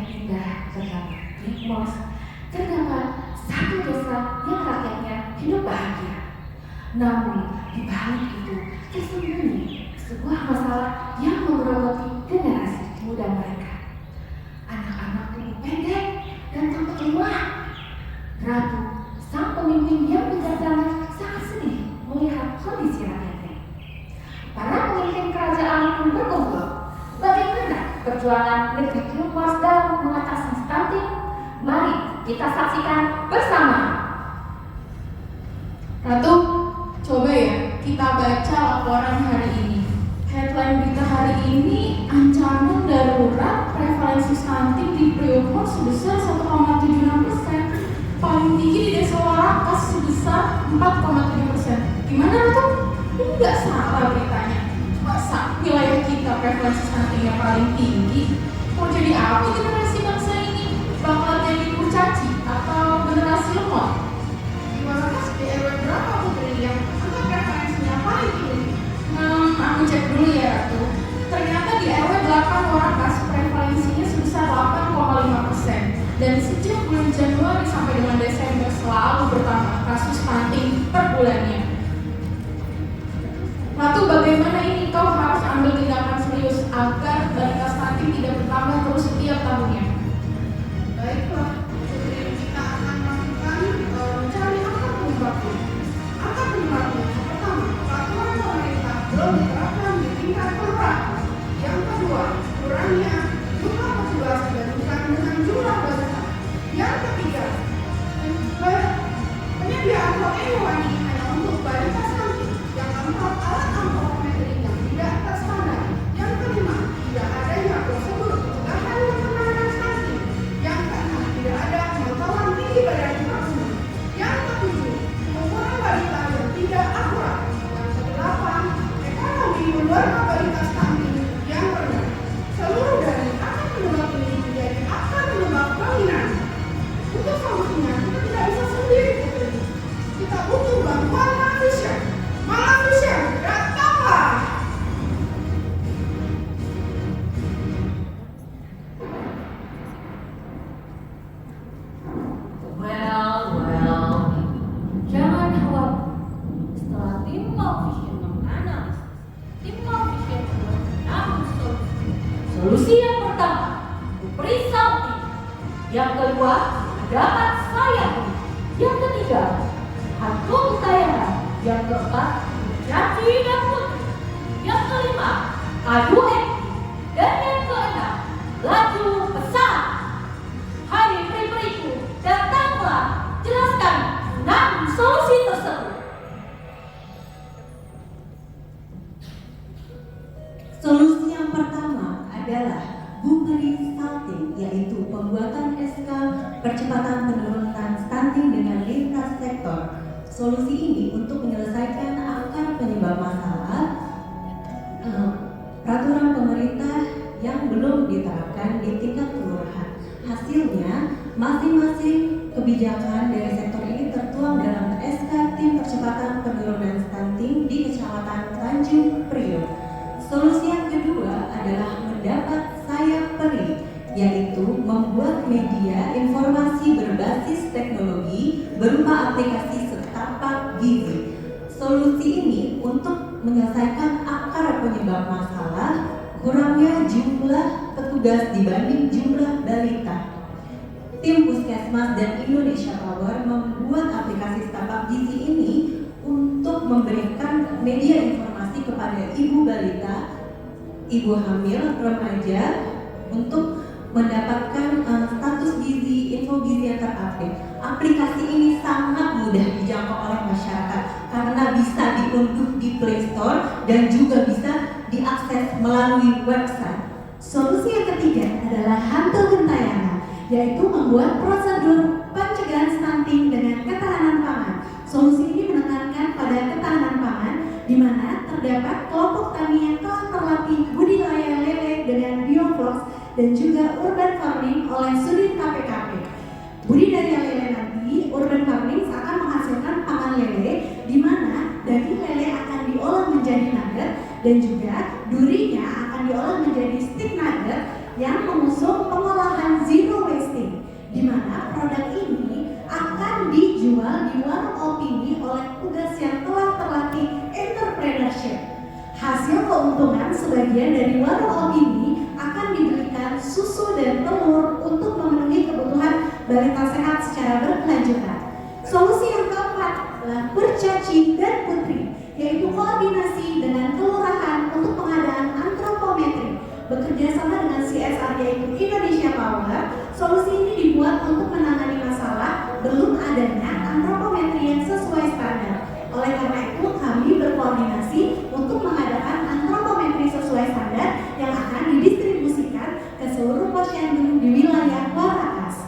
yang indah bernama Ritmos, terdapat satu desa yang rakyatnya hidup bahagia. Namun di balik itu tersembunyi sebuah masalah yang menggerogoti generasi muda mereka. Anak-anak tubuh pendek dan tampak lemah. Ratu, sang pemimpin yang bijaksana, sangat sedih melihat kondisi rakyatnya. Para pemimpin kerajaan pun berkumpul. Bagaimana perjuangan negeri Ritmos dalam mengatasi stunting? Mari kita saksikan bersama. Ratu, coba ya kita baca laporan hari ini. Headline berita hari ini, ancaman darurat prevalensi stunting di Priok sebesar 1,76%, paling tinggi di Desa Warakas sebesar 4,7%. Gimana Ratu? Ini nggak salah beritanya. Masa wilayah kita prevalensi stuntingnya paling tinggi? Mau jadi apa generasi bangsa ini? Bakal jadi kurcaci atau generasi lemot? Gimana Mas, di RW berapa Putri yang angka prevalensinya paling tinggi? Aku cek dulu ya Ratu. Ternyata di RW 8 Warakas prevalensinya sebesar 8,5%. Dan sejak bulan Januari sampai dengan Desember selalu bertambah kasus stunting per bulannya. Ratu, bagaimana ini? Kau harus ambil tindakan serius agar balita stunting tidak bertambah terus setiap tahunnya. Baiklah, Putri, kita akan melakukan mencari angka penyebabnya. Angka penyebabnya yang pertama, peraturan pemerintah belum diterapkan di tingkat kelurahan. Yang kedua, kurangnya jumlah petugas dibandingkan dengan jumlah balita. Yang ketiga, penyediaan protein hewani hanya untuk balita stunting. Yang keempat, alat ampometri yang tidak terstandar. Yang kelima, tidak adanya prosedur pencegahan dan penanganan stunting. Yang keenam, tidak ada pengetahuan tinggi badan maksimum. Yang ketujuh, ukuran balita yang tidak akurat. Yang kedelapan, ekonomi keluarga balita stunting yang rendah. Seluruh dari akar penyebab ini menjadi akar penyebab dominan. Untuk solusinya, kita tidak bisa sendiri, Putri. Kita butuh bantuan manusia. Manusia, datanglah! Well, jangan khawatir. Setelah tim Malvision menganalisis, tim Malvision membuat 6 solusi. Solusi yang pertama, beri salting. Yang kedua, dapat sayap. Yang ketiga, hantu tayangan. Yang keempat, caci dan putri. Yang kelima, adu ekti. Dan yang keenam, laju pesan. Hai peri-periku, datanglah, jelaskan 6 solusi tersebut. Solusi yang pertama adalah bumpering stunting, yaitu pembuatan SK percepatan penurunan stunting dengan lintas sektor. Solusi ini untuk menyelesaikan akar penyebab masalah peraturan pemerintah yang belum diterapkan di tingkat kelurahan. Hasilnya, masing-masing kebijakan dari sektor ini tertuang dalam SK tim percepatan penurunan stunting di Kecamatan Tanjung Priok. Solusi yang kedua adalah mendapat sayap peri, yaitu membuat media informasi berbasis teknologi berupa aplikasi setapak gizi. Solusi ini untuk menyelesaikan akar penyebab masalah kurangnya jumlah petugas dibanding jumlah balita. Tim Puskesmas dan Indonesia Power membuat aplikasi setapak gizi ini untuk memberikan media informasi kepada ibu balita, ibu hamil, remaja untuk mendapatkan status gizi, info gizi yang terupdate. Aplikasi ini sangat mudah dijangkau oleh masyarakat karena bisa diunduh di Play Store dan juga bisa diakses melalui website. Solusi yang ketiga adalah hantu gentayangan, yaitu membuat prosedur pencegahan stunting dengan ketahanan pangan. Solusi ini menekankan pada ketahanan pangan, di mana terdapat kelompok tani yang telah terlatih budidaya lele dengan bioflox dan juga urban farming oleh Sudin KPKP. Budidaya lele nanti, urban farming akan menghasilkan pangan lele, di mana daging lele akan diolah menjadi nugget dan juga durinya akan diolah menjadi stick nugget yang mengusung pengolahan zero wasting, di mana produk ini akan dijual di warung opini oleh petugas yang telah terlatih entrepreneurship. Hasil keuntungan sebagian dari warung opini akan dibelikan susu dan telur untuk memenuhi kebutuhan balita sehat secara berkelanjutan. Solusi yang keempat adalah Kurcaci dan Putri, yaitu koordinasi dengan kelurahan untuk pengadaan antropometri. Bekerja sama dengan CSR yaitu Indonesia Power, solusi ini dibuat untuk menangani masalah belum adanya antropometri yang sesuai standar. Oleh karena itu, kami berkoordinasi untuk mengadakan antropometri sesuai standar yang akan didistribusikan ke seluruh posyandu di wilayah Warakas.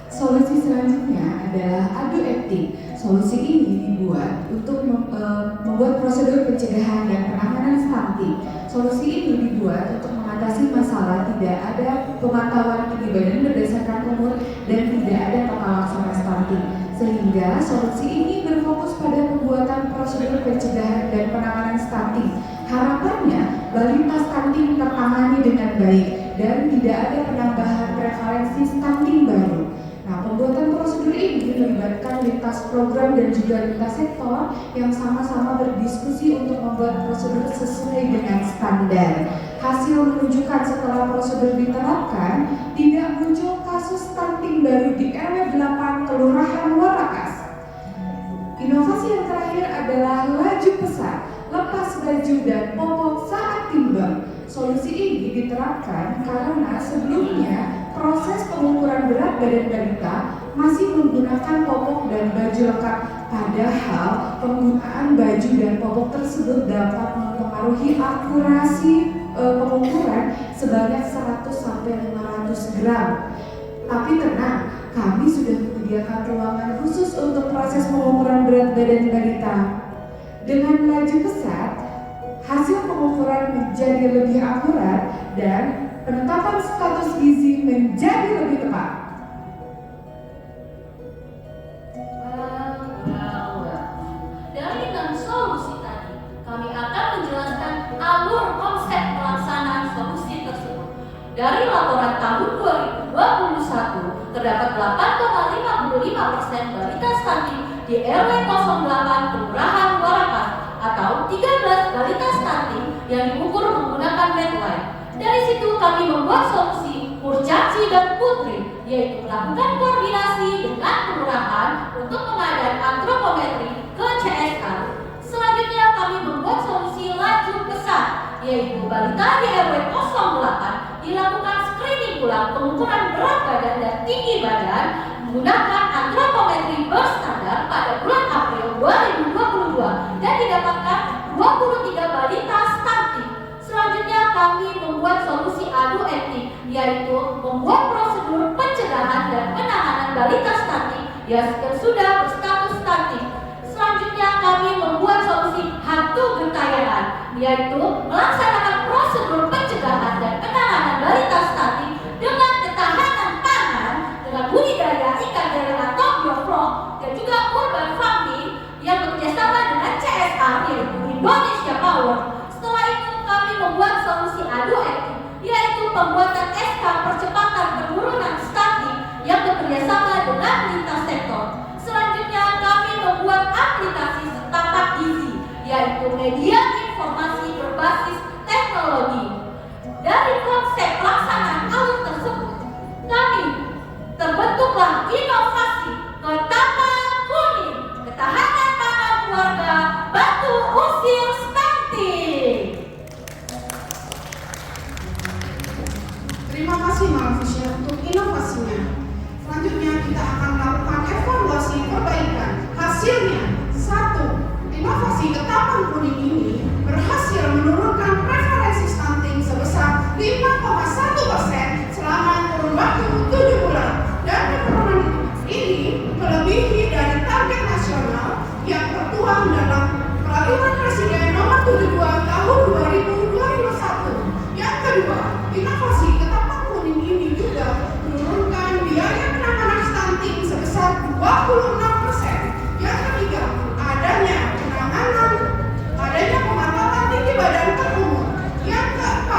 Solusi selanjutnya adalah adu etik. Solusi ini dibuat untuk membuat prosedur pencegahan dan penanganan stunting. Solusi ini dibuat untuk mengatasi masalah tidak ada pemantauan tinggi badan berdasarkan umur dan tidak ada total laksana stunting. Sehingga solusi ini berfokus pada pembuatan prosedur pencegahan dan penanganan stunting. Harapannya balita stunting tertangani dengan baik dan tidak ada penambahan prevalensi stunting baru. Nah, pembuatan prosedur ini melibatkan lintas program dan juga lintas sektor yang sama-sama berdiskusi untuk membuat prosedur sesuai dengan standar. Hasil menunjukkan setelah prosedur diterapkan, tidak muncul kasus stunting baru di RW 8 Kelurahan Warakas. Inovasi yang terakhir adalah laju pesat, lepas baju dan popok saat timbang. Solusi ini diterapkan karena sebelumnya proses pengukuran berat badan balita masih menggunakan popok dan baju lengkap, padahal penggunaan baju dan popok tersebut dapat mempengaruhi akurasi pengukuran sebanyak 100-500 gram. Tapi tenang, kami sudah menyediakan ruangan khusus untuk proses pengukuran berat badan balita. Dengan laju pesat, hasil pengukuran menjadi lebih akurat dan penetapan status gizi menjadi lebih tepat. Dari 6 solusi tadi, kami akan menjelaskan alur konsep pelaksanaan solusi tersebut. Dari laporan tahun 2021, terdapat 8,55% balita stunting di RW 08 Kelurahan Warakas atau 13 balita stunting yang diukur menggunakan Medline. Dari situ kami membuat solusi Kurcaci dan Putri, yaitu melakukan koordinasi dengan kelurahan untuk pengadaan antropometri ke CSR. Selanjutnya kami membuat solusi laju pesat, yaitu balita di RW 08 dilakukan screening ulang pengukuran berat badan dan tinggi badan menggunakan antropometri berstandar pada bulan April 2022 dan didapatkan 23 balita stunting. Selanjutnya kami membuat solusi adu etik, yaitu membuat prosedur pencegahan dan penanganan balita stunting yang sudah berstatus stunting. Selanjutnya kami membuat solusi hantu gentayangan, yaitu melaksanakan prosedur pencegahan dan penanganan balita stunting dengan ketahanan pangan, dengan budidaya ikan darat atau bioflok dan juga urban farming yang bekerjasama dengan CSR yaitu Indonesia Power. Setelah itu kami membuat solusi adu etik, yaitu pembuatan SK percepatan penurunan stunting yang bekerjasama dengan lintas sektor. Selanjutnya kami membuat aplikasi setapak gizi, yaitu media informasi berbasis teknologi. Dari konsep pelaksanaan alur tersebut, kami terbentuklah inovasi Ketapan Kuning, ketahanan pangan keluarga, bantu usir stunting. Terima kasih Malvisya untuk inovasinya. Selanjutnya kita akan melakukan evaluasi perbaikan. Hasilnya, 1. Inovasi Ketapan Kuning ini berhasil menurunkan prevalensi stunting sebesar 5,1% selama kurun waktu 7 bulan dan penurunan ini melebihi dari target nasional yang tertuang dalam Peraturan Presiden Nomor 72 Tahun 2021. Yang kedua, inovasi Ketapan Kuning ini juga menurunkan biaya penanganan stunting sebesar 26%. Yang ketiga, adanya pemantauan tinggi badan per umur. Yang keempat,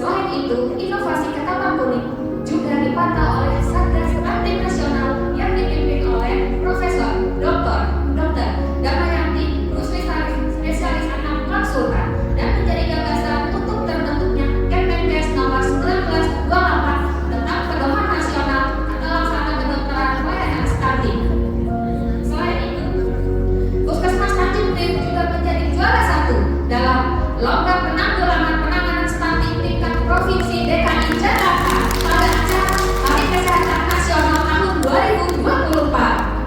Selain itu, inovasi ketapang kuning juga dipantau oleh Satgas Stunting Nasional yang dipimpin oleh Profesor Dr. Damayanti, spesialis anak konsultan, dan menjadi gagasan untuk terbentuknya Kemenkes nomor 1928 tentang pedoman nasional tata laksana kedokteran pelayanan stunting. Selain itu, Puskesmas Tanjung Priok juga menjadi juara 1 dalam lomba penanggulangan stunting tingkat provinsi DKI Jakarta pada acara Hari Kesehatan Nasional tahun 2024.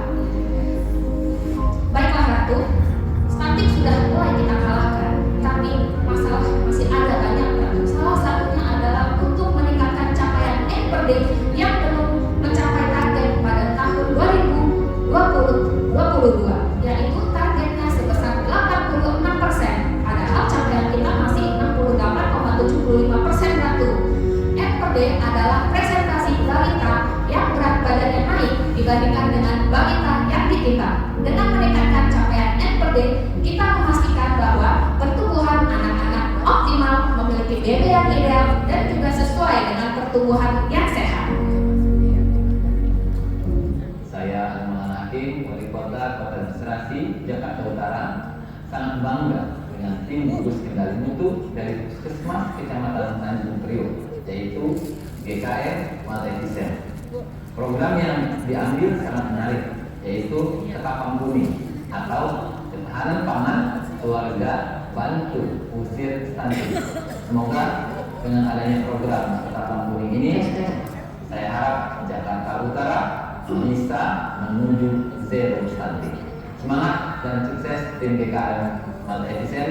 Baiklah Ratu, stunting sudah mulai kita kalahkan, tapi masalah masih ada banyak Ratu. Salah satunya adalah untuk meningkatkan capaian NPD yang belum mencapai target pada tahun 2022, yaitu targetnya sebesar 86%, padahal capaian kita masih 68,75% Ratu. NPD adalah presentasi balita yang berat badannya naik dibandingkan dengan balita yang ditimbang. Dengan meningkatkan capaian NPD, kita memastikan bahwa pertumbuhan anak-anak optimal, memiliki BB yang ideal, dan juga sesuai dengan pertumbuhan yang sehat. Saya Alman Hakim, Wali Kota Administrasi Jakarta Utara, sangat bangga dengan tim gugus kendali mutu dari Puskesmas Kecamatan Tanjung Priok, yaitu GKM Maltefisen. Program yang diambil sangat menarik, yaitu ketapang kuning atau ketahanan pangan keluarga bantu usir stunting. Semoga dengan adanya program ketapang kuning ini, saya harap Jakarta Utara bisa menuju zero stunting. Semangat dan sukses tim GKM Maltefisen,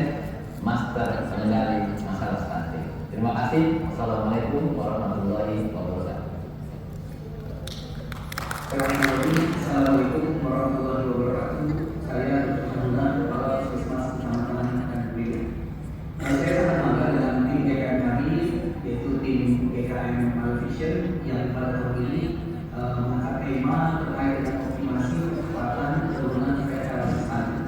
Master Pengendali Masalah Stunting. Terima kasih. Wassalamualaikum warahmatullahi wabarakatuh. Assalamualaikum warahmatullahi wabarakatuh. Saya Dr. Kepala Puskesmas Kecamatan Tanjung Priok. Saya sangat bangga dengan tim GKM kami, yaitu tim GKM Maltefisen yang pada tahun ini mengangkat tema terkait dengan optimasi kecepatan penurunan prevalensi stunting.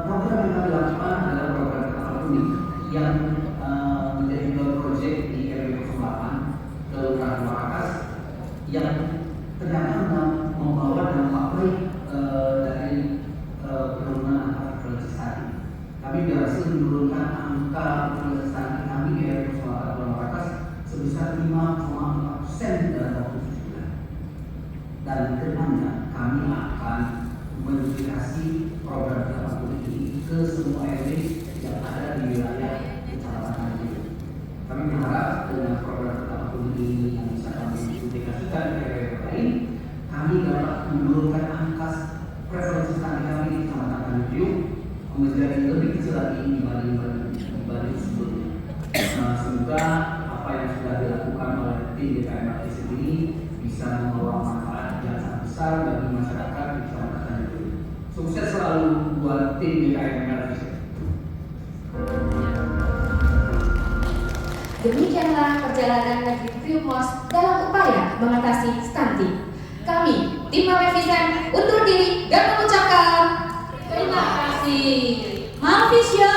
Program yang kami lakukan adalah program ketapang kuning yang menjadi pilot project di RW 08 Kelurahan Warakas yang ternyata membawa dampak baik dari penurunan angka prevalensi stunting. Kami berhasil menurunkan angka prevalensi stunting kami di RW 08 Kelurahan Warakas sebesar 5,4% dalam waktu 7 bulan. Dan kedepannya kami akan menduplikasi program ketapang kuning ini ke semua RW yang ada di wilayah Kecamatan Tanjung Priok. Kami berharap dengan program ketapang kuning ini yang bisa kami duplikasikan ke RW lain, kami dapat menurunkan angka prevalensi stunting kami di Kecamatan Tanjung Priok menjadi lebih kecil lagi dibanding sebelumnya. Semoga apa yang sudah dilakukan oleh tim GKM Maltefisen ini bisa membawa manfaat yang sangat besar bagi masyarakat di Kecamatan Tanjung Priok. Sukses selalu buat tim GKM Maltefisen. Demikianlah perjalanan negeri Priokmos dalam upaya mengatasi stunting. Kami, tim Maltefisen, undur diri dan mengucapkan terima kasih. Maltefisen.